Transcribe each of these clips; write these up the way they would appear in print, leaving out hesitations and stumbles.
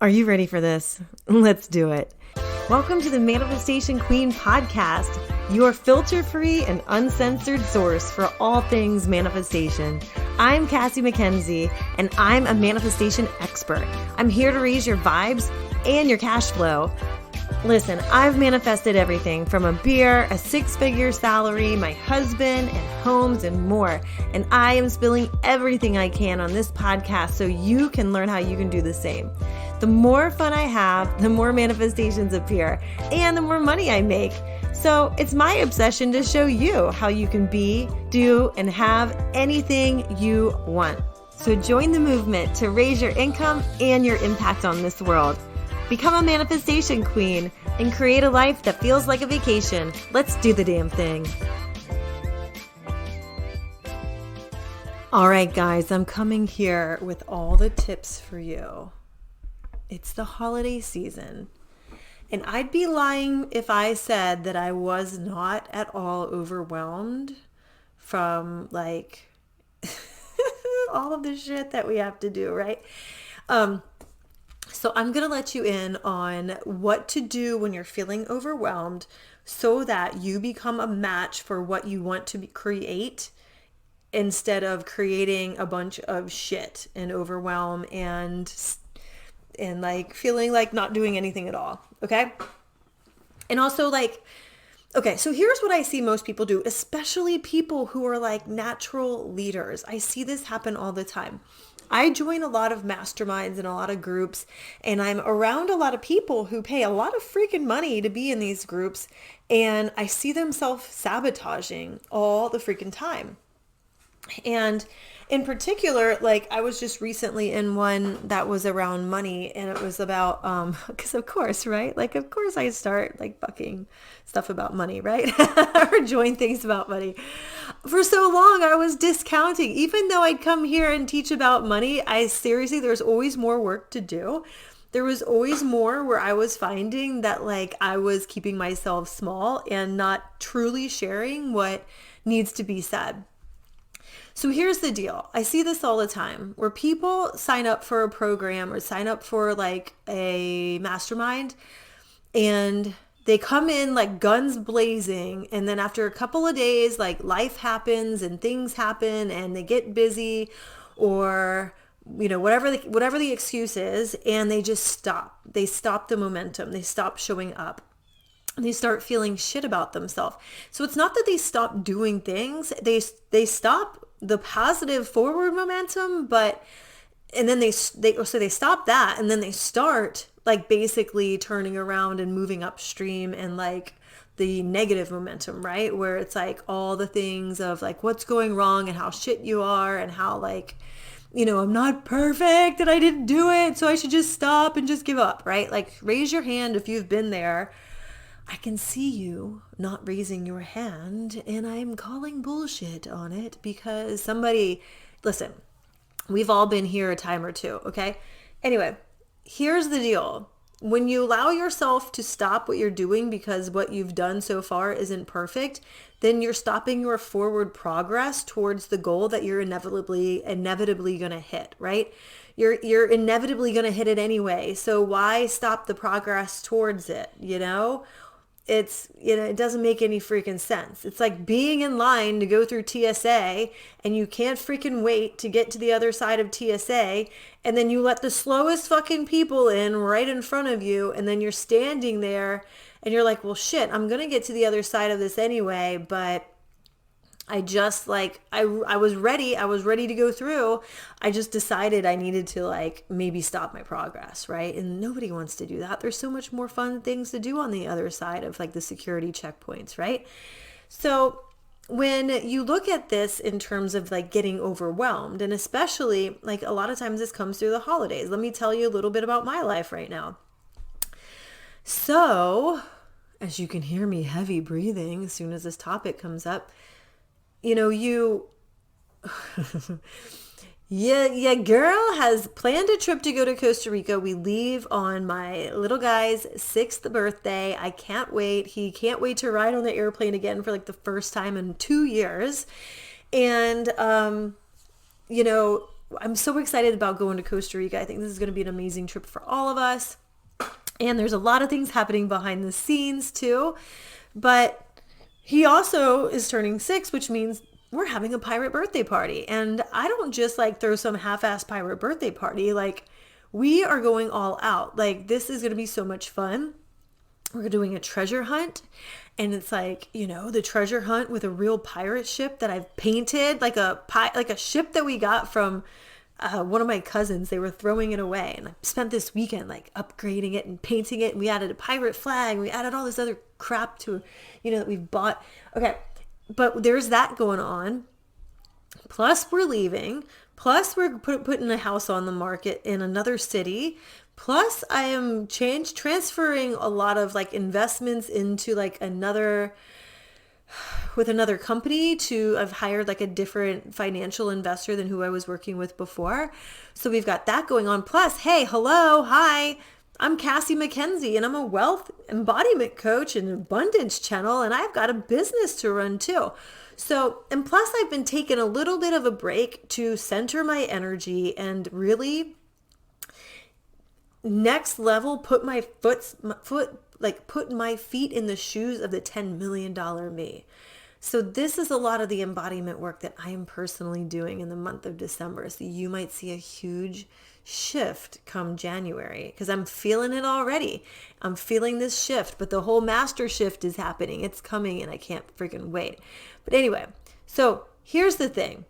Are you ready for this? Let's do it. Welcome to the Manifestation Queen podcast, your filter-free and uncensored source for all things manifestation. I'm Cassie MacKenzie, and I'm a manifestation expert. I'm here to raise your vibes and your cash flow. Listen, I've manifested everything from a beer, a six-figure salary, my husband, and homes, and more. And I am spilling everything I can on this podcast so you can learn how you can do the same. The more fun I have, the more manifestations appear, and the more money I make. So it's my obsession to show you how you can be, do, and have anything you want. So join the movement to raise your income and your impact on this world. Become a manifestation queen and create a life that feels like a vacation. Let's do the damn thing. All right, guys, I'm coming here with all the tips for you. It's the holiday season, and I'd be lying if I said that I was not at all overwhelmed from like all of the shit that we have to do, right? So I'm going to let you in on what to do when you're feeling overwhelmed so that you become a match for what you want to create instead of creating a bunch of shit and overwhelm and like feeling like not doing anything at all. Okay. And also like, okay, so here's what I see most people do, especially people who are like natural leaders. I see this happen all the time. I join a lot of masterminds and a lot of groups, and I'm around a lot of people who pay a lot of freaking money to be in these groups, and I see them self-sabotaging all the freaking time. And in particular, like I was just recently in one that was around money, and it was about, because of course, right? Like, of course I start like fucking stuff about money, right? Or join things about money. For so long, I was discounting, even though I'd come here and teach about money, there's always more work to do. There was always more where I was finding that like I was keeping myself small and not truly sharing what needs to be said. So here's the deal. I see this all the time where people sign up for a program or sign up for like a mastermind and they come in like guns blazing. And then after a couple of days, like life happens and things happen and they get busy or, you know, whatever the excuse is, and they just stop. They stop the momentum. They stop showing up. They start feeling shit about themselves. So it's not that they stop doing things. They stop the positive forward momentum, and then they stop that, and then they start like basically turning around and moving upstream and like the negative momentum, right? Where it's like all the things of like what's going wrong and how shit you are and how like, you know, I'm not perfect and I didn't do it, so I should just stop and just give up, right? Like raise your hand if you've been there. I can see you not raising your hand, and I'm calling bullshit on it because listen, we've all been here a time or two, okay? Anyway, here's the deal. When you allow yourself to stop what you're doing because what you've done so far isn't perfect, then you're stopping your forward progress towards the goal that you're inevitably going to hit, right? You're inevitably going to hit it anyway. So why stop the progress towards it, you know? It doesn't make any freaking sense. It's like being in line to go through TSA and you can't freaking wait to get to the other side of TSA, and then you let the slowest fucking people in right in front of you, and then you're standing there and you're like, well shit, I'm going to get to the other side of this anyway, but I just like, I was ready to go through. I just decided I needed to like maybe stop my progress, right? And nobody wants to do that. There's so much more fun things to do on the other side of like the security checkpoints, right? So when you look at this in terms of like getting overwhelmed, and especially like a lot of times this comes through the holidays. Let me tell you a little bit about my life right now. So as you can hear me heavy breathing as soon as this topic comes up, you know, your girl has planned a trip to go to Costa Rica. We leave on my little guy's 6th birthday. I can't wait. He can't wait to ride on the airplane again for like the first time in 2 years. And, you know, I'm so excited about going to Costa Rica. I think this is going to be an amazing trip for all of us. And there's a lot of things happening behind the scenes too. But he also is turning 6, which means we're having a pirate birthday party. And I don't just like throw some half-ass pirate birthday party. Like, we are going all out. Like, this is going to be so much fun. We're doing a treasure hunt, and it's like, the treasure hunt with a real pirate ship that I've painted, like a ship that we got from one of my cousins. They were throwing it away, and I spent this weekend like upgrading it and painting it, and we added a pirate flag, and we added all this other crap to, that we've bought. Okay, but there's that going on. Plus we're leaving. Plus we're putting a house on the market in another city. Plus I am transferring a lot of like investments into like another company. I've hired like a different financial investor than who I was working with before. So we've got that going on. Plus, hey, hello, hi, I'm Cassie MacKenzie, and I'm a wealth embodiment coach and abundance channel, and I've got a business to run too. So, and plus I've been taking a little bit of a break to center my energy and really next level, put my feet in the shoes of the $10 million me. So this is a lot of the embodiment work that I am personally doing in the month of December. So you might see a huge shift come January, because I'm feeling it already. I'm feeling this shift, but the whole master shift is happening. It's coming, and I can't freaking wait. But anyway, so here's the thing.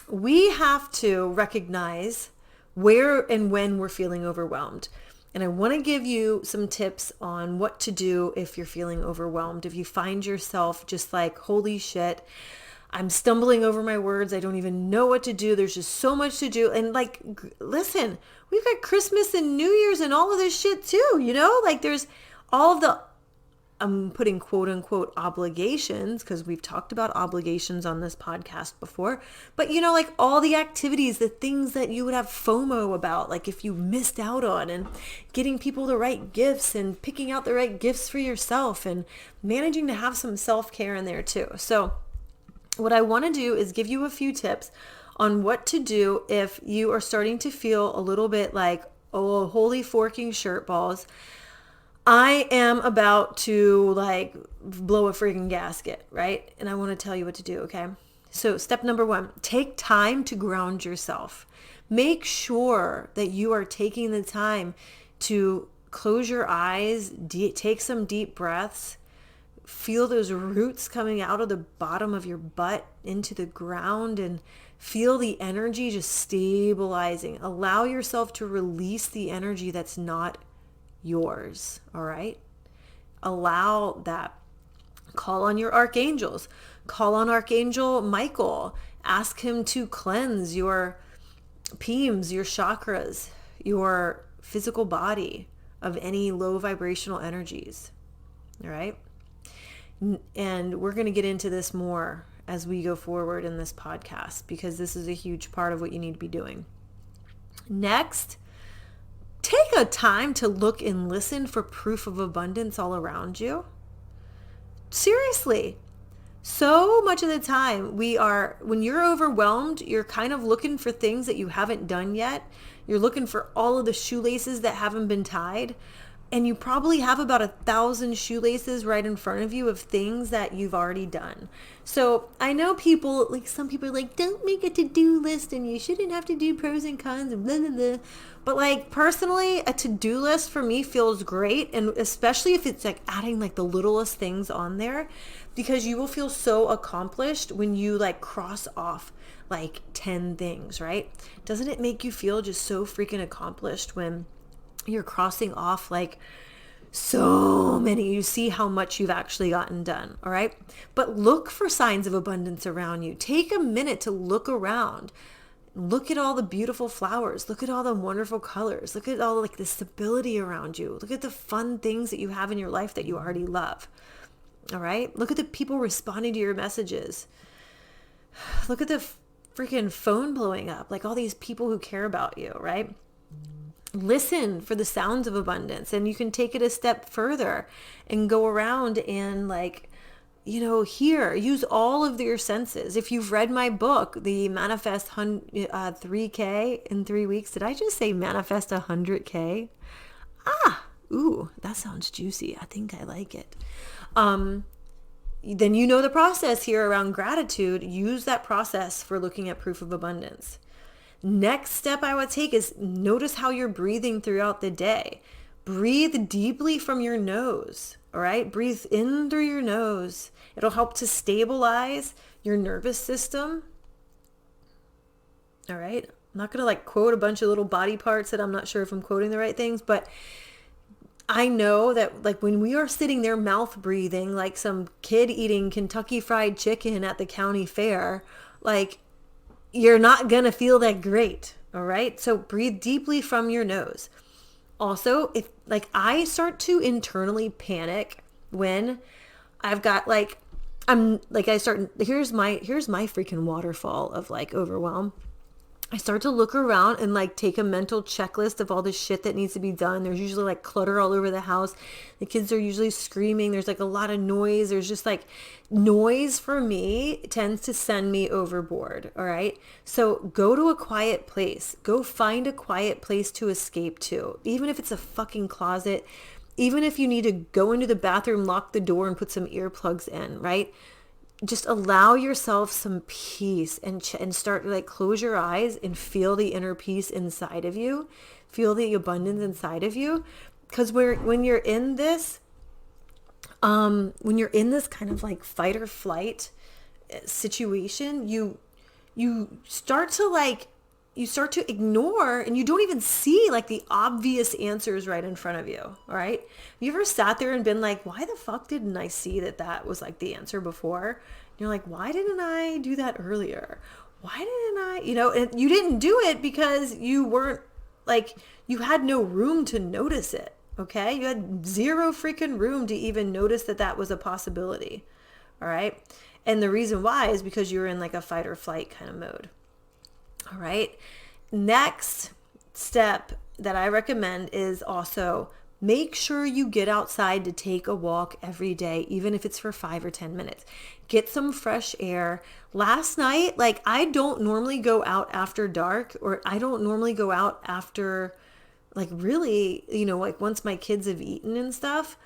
We have to recognize where and when we're feeling overwhelmed. And I want to give you some tips on what to do if you're feeling overwhelmed. If you find yourself just like, holy shit, I'm stumbling over my words. I don't even know what to do. There's just so much to do. And like, listen, we've got Christmas and New Year's and all of this shit too, like there's all of the, I'm putting quote unquote obligations, because we've talked about obligations on this podcast before, but like all the activities, the things that you would have FOMO about, like if you missed out on, and getting people the right gifts and picking out the right gifts for yourself and managing to have some self-care in there too. So what I want to do is give you a few tips on what to do if you are starting to feel a little bit like, oh, holy forking shirt balls, I am about to like blow a freaking gasket, right? And I want to tell you what to do, okay? So step number 1, take time to ground yourself. Make sure that you are taking the time to close your eyes, take some deep breaths, feel those roots coming out of the bottom of your butt into the ground, and feel the energy just stabilizing. Allow yourself to release the energy that's not yours. All right. Allow that. Call on your archangels. Call on Archangel Michael. Ask him to cleanse your PEEMs, your chakras, your physical body of any low vibrational energies. All right. And we're going to get into this more as we go forward in this podcast, because this is a huge part of what you need to be doing. Next, take a time to look and listen for proof of abundance all around you. Seriously. So much of the time when you're overwhelmed, you're kind of looking for things that you haven't done yet. You're looking for all of the shoelaces that haven't been tied. And you probably have about 1,000 shoelaces right in front of you of things that you've already done. So I know some people are like, don't make a to-do list and you shouldn't have to do pros and cons and blah, blah, blah. But like personally, a to-do list for me feels great. And especially if it's like adding like the littlest things on there, because you will feel so accomplished when you like cross off like 10 things, right? Doesn't it make you feel just so freaking accomplished when you're crossing off like so many? You see how much you've actually gotten done. All right. But look for signs of abundance around you. Take a minute to look around. Look at all the beautiful flowers. Look at all the wonderful colors. Look at all like the stability around you. Look at the fun things that you have in your life that you already love. All right. Look at the people responding to your messages. Look at the freaking phone blowing up. Like all these people who care about you. Right. Listen for the sounds of abundance, and you can take it a step further and go around and like, here, use all of your senses. If you've read my book, the Manifest 3K in 3 weeks, did I just say Manifest 100K? Ooh, that sounds juicy. I think I like it. Then the process here around gratitude. Use that process for looking at proof of abundance. Next step I would take is notice how you're breathing throughout the day. Breathe deeply from your nose, all right? Breathe in through your nose. It'll help to stabilize your nervous system, all right? I'm not going to quote a bunch of little body parts that I'm not sure if I'm quoting the right things, but I know that when we are sitting there mouth breathing like some kid eating Kentucky Fried Chicken at the county fair, you're not going to feel that great, all right? So breathe deeply from your nose. Also, if I start to internally panic when I've got here's my freaking waterfall of overwhelm. I start to look around and take a mental checklist of all the shit that needs to be done. There's usually clutter all over the house. The kids are usually screaming. There's a lot of noise. There's just noise for me tends to send me overboard. All right. So go to a quiet place. Go find a quiet place to escape to. Even if it's a fucking closet, even if you need to go into the bathroom, lock the door and put some earplugs in, right? Just allow yourself some peace and start close your eyes and feel the inner peace inside of you. Feel the abundance inside of you. Because when you're in this kind of fight or flight situation, you start to ignore, and you don't even see the obvious answers right in front of you. All right. You ever sat there and been why the fuck didn't I see that was the answer before? And you're why didn't I do that earlier? Why didn't I, and you didn't do it because you weren't you had no room to notice it. Okay. You had zero freaking room to even notice that was a possibility. All right. And the reason why is because you're in a fight or flight kind of mode. All right. Next step that I recommend is also make sure you get outside to take a walk every day, even if it's for 5 or 10 minutes. Get some fresh air. Last night, I don't normally go out after dark, or I don't normally go out after really, once my kids have eaten and stuff,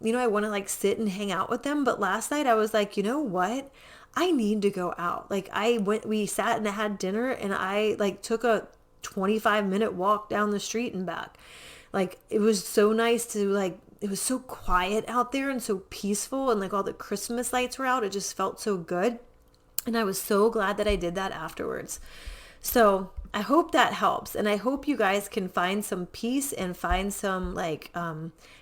I want to sit and hang out with them. But last night I was you know what? I need to go out. We sat and had dinner, and I took a 25-minute walk down the street and back. It was so nice to it was so quiet out there and so peaceful, and all the Christmas lights were out. It just felt so good. And I was so glad that I did that afterwards. So I hope that helps. And I hope you guys can find some peace and find some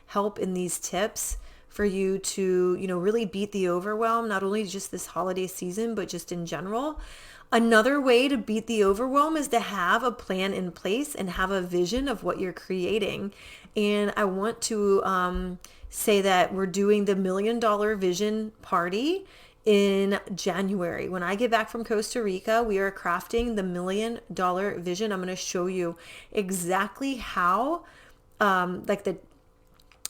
help in these tips for you to, really beat the overwhelm, not only just this holiday season, but just in general. Another way to beat the overwhelm is to have a plan in place and have a vision of what you're creating. And I want to say that we're doing the $1 Million Vision Party in January. When I get back from Costa Rica, we are crafting the $1 Million Vision. I'm going to show you exactly how,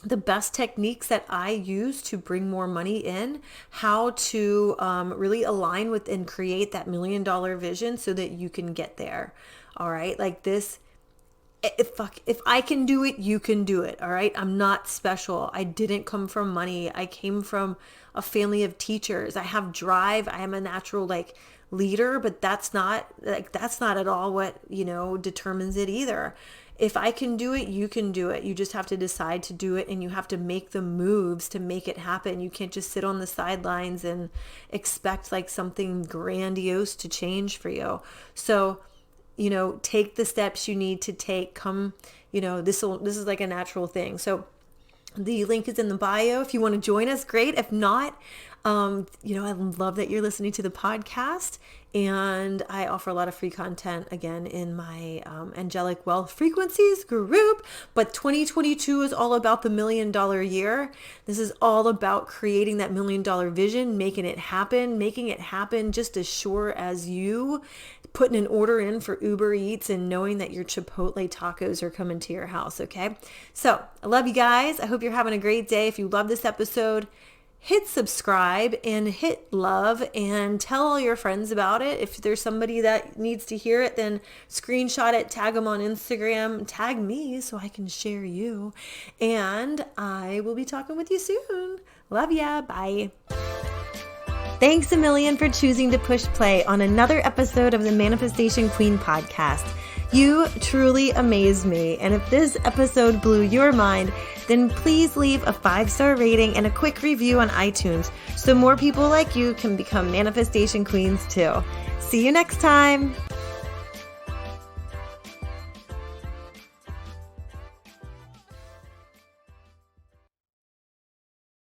the best techniques that I use to bring more money in, how to really align with and create that $1 Million vision so that you can get there. All right. If I can do it, you can do it. All right. I'm not special. I didn't come from money. I came from a family of teachers. I have drive. I am a natural leader, but that's not at all what, determines it either. If I can do it, you can do it. You just have to decide to do it, and you have to make the moves to make it happen. You can't just sit on the sidelines and expect something grandiose to change for you. So, take the steps you need to take. This is a natural thing. So the link is in the bio. If you want to join us, great. If not, I love that you're listening to the podcast, and I offer a lot of free content again in my Angelic Wealth Frequencies group. But 2022 is all about the $1 million year. This is all about creating that $1 million vision, making it happen just as sure as you putting an order in for Uber Eats and knowing that your Chipotle tacos are coming to your house. Okay. So I love you guys. I hope you're having a great day. If you love this episode, hit subscribe and hit love and tell all your friends about it. If there's somebody that needs to hear it, then screenshot it, tag them on Instagram, tag me so I can share you. And I will be talking with you soon. Love ya. Bye. Thanks a million for choosing to push play on another episode of the Manifestation Queen podcast. You truly amaze me, and if this episode blew your mind, then please leave a 5-star rating and a quick review on iTunes so more people like you can become manifestation queens too. See you next time.